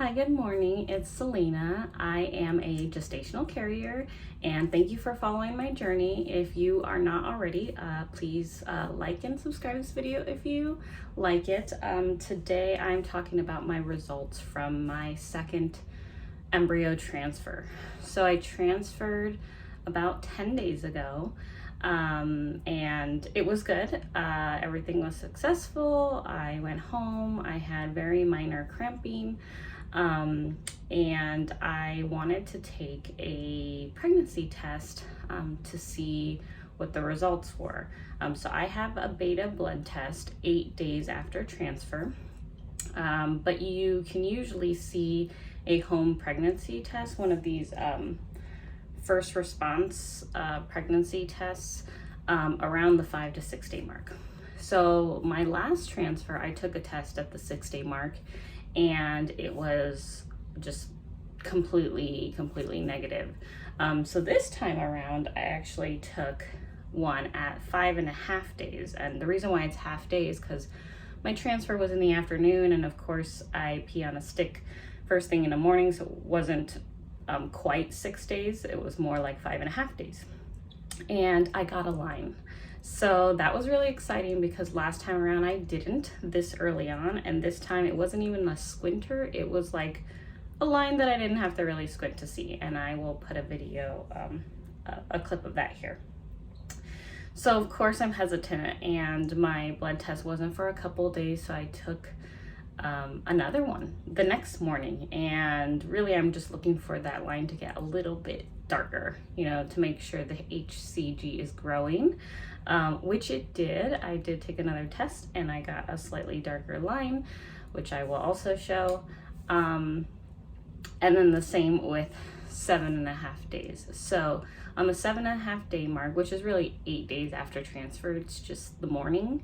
Hi, good morning. It's Selena. I am a gestational carrier, and thank you for following my journey. If you are not already, please like and subscribe to this video if you like it. Today I'm talking about my results from my second embryo transfer. So I transferred about 10 days ago. And it was good. Everything was successful. I went home. I had very minor cramping. And I wanted to take a pregnancy test to see what the results were. So I have a beta blood test 8 days after transfer, but you can usually see a home pregnancy test, one of these first response pregnancy tests around the 5 to 6 day mark. So my last transfer, I took a test at the 6 day mark, and it was just completely negative. So this time around, I actually took one at 5.5 days. And the reason why it's half day is because my transfer was in the afternoon, and of course I pee on a stick first thing in the morning, so it wasn't quite 6 days. It was more like 5.5 days. And I got a line. So that was really exciting because last time around I didn't this early on, and this time it wasn't even a squinter. It was like a line that I didn't have to really squint to see, and I will put a video, a clip of that here. So of course I'm hesitant, and my blood test wasn't for a couple of days, so I took another one the next morning, and really I'm just looking for that line to get a little bit darker, you know, to make sure the HCG is growing, which it did. I did take another test and I got a slightly darker line, which I will also show, and then the same with 7.5 days. So on the 7.5 day mark, which is really 8 days after transfer, it's just the morning,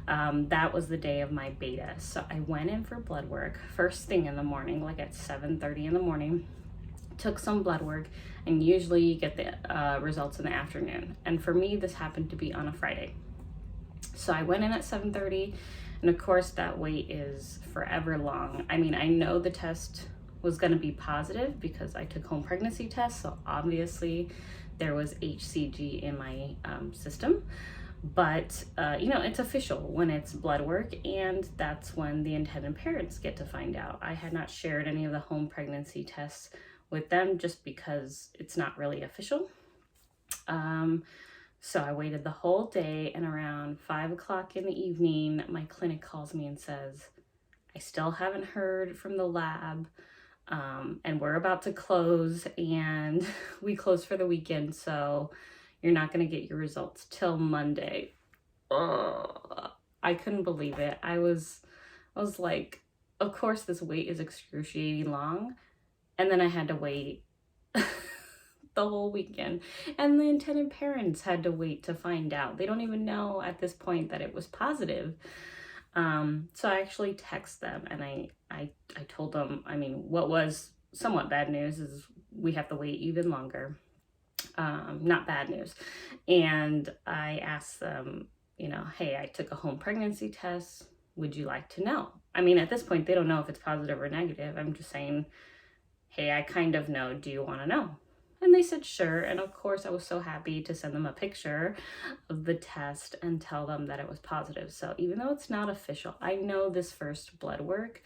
that was the day of my beta. So I went in for blood work first thing in the morning, like at 7:30 in the morning, took some blood work, and usually you get the results in the afternoon. And for me, this happened to be on a Friday. So I went in at 7:30, and of course that wait is forever long. I mean, I know the test was going to be positive because I took home pregnancy tests, so obviously there was HCG in my system. But you know, it's official when it's blood work, and that's when the intended parents get to find out. I had not shared any of the home pregnancy tests with them just because it's not really official. So I waited the whole day, and around 5 o'clock in the evening, my clinic calls me and says, I still haven't heard from the lab, and we're about to close, and we close for the weekend, so you're not going to get your results till Monday. I couldn't believe it. I was like, of course this wait is excruciating long, and then I had to wait the whole weekend, and the intended parents had to wait to find out. They don't even know at this point that it was positive. So I actually text them, and I told them, I mean, what was somewhat bad news is we have to wait even longer. Not bad news. And I asked them, you know, hey, I took a home pregnancy test. Would you like to know? I mean, at this point, they don't know if it's positive or negative. I'm just saying, hey, I kind of know. Do you want to know? And they said, sure. And of course, I was so happy to send them a picture of the test and tell them that it was positive. So even though it's not official, I know this first blood work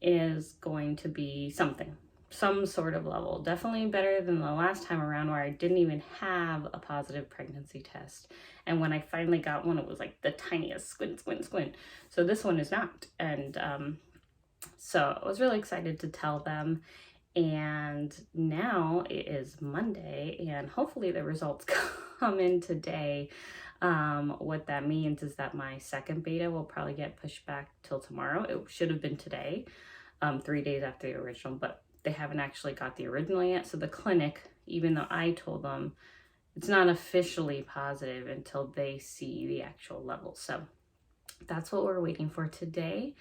is going to be something. Some sort of level. Definitely better than the last time around where I didn't even have a positive pregnancy test. And when I finally got one, it was like the tiniest squint. So this one is not. And so I was really excited to tell them. And now it is Monday, and hopefully the results come in today. What that means is that my second beta will probably get pushed back till tomorrow. It should have been today, 3 days after the original, but they haven't actually got the original yet. So the clinic, even though I told them, it's not officially positive until they see the actual level. So that's what we're waiting for today.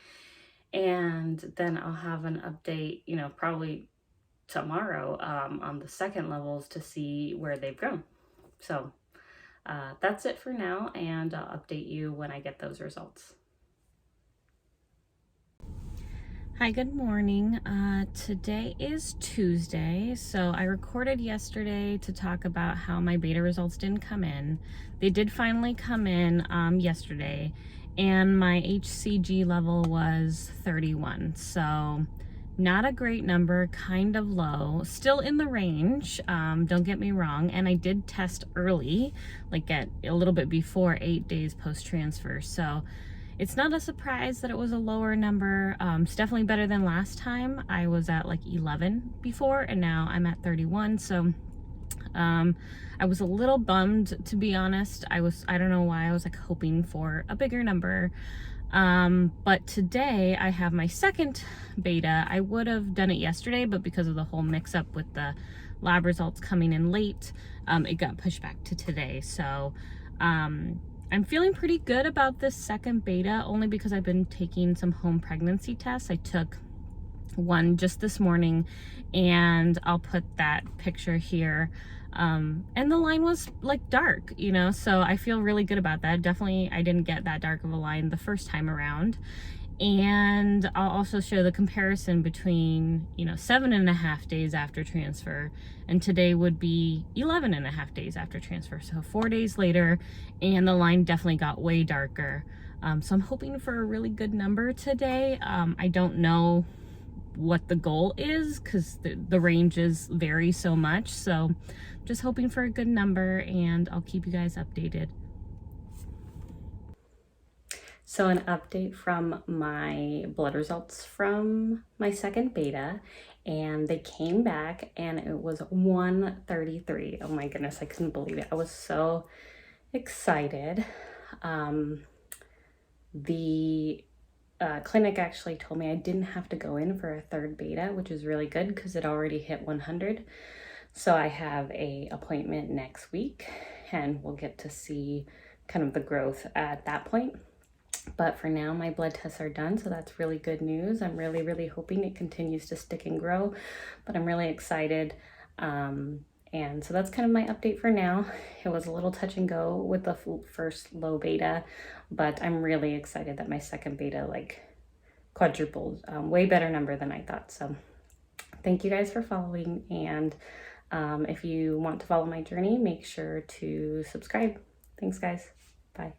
And then I'll have an update, you know, probably tomorrow on the second levels to see where they've grown. So that's it for now, and I'll update you when I get those results. Hi, good morning. Today is Tuesday, so I recorded yesterday to talk about how my beta results didn't come in. They did finally come in yesterday, and my HCG level was 31, so not a great number, kind of low, still in the range, don't get me wrong, and I did test early, like at a little bit before 8 days post-transfer, so it's not a surprise that it was a lower number. It's definitely better than last time. I was at like 11 before, and now I'm at 31. So I was a little bummed, to be honest. I don't know why, I was like hoping for a bigger number. But today I have my second beta. I would have done it yesterday, but because of the whole mix up with the lab results coming in late, it got pushed back to today. So I'm feeling pretty good about this second beta, only because I've been taking some home pregnancy tests. I took one just this morning, and I'll put that picture here. And the line was like dark, you know, so I feel really good about that. Definitely, I didn't get that dark of a line the first time around. And I'll also show the comparison between, 7.5 days after transfer, and today would be 11.5 days after transfer. So 4 days later, and the line definitely got way darker. So I'm hoping for a really good number today. I don't know what the goal is because the ranges vary so much. So just hoping for a good number, and I'll keep you guys updated. So an update from my blood results from my second beta, and they came back and it was 133. Oh my goodness, I couldn't believe it. I was so excited. The clinic actually told me I didn't have to go in for a third beta, which is really good because it already hit 100. So I have a appointment next week, and we'll get to see kind of the growth at that point. But for now, my blood tests are done, so that's really good news. I'm really, really hoping it continues to stick and grow, but I'm really excited. And so that's kind of my update for now. It was a little touch and go with the first low beta, but I'm really excited that my second beta like quadrupled, way better number than I thought. So thank you guys for following, and if you want to follow my journey, make sure to subscribe. Thanks, guys. Bye.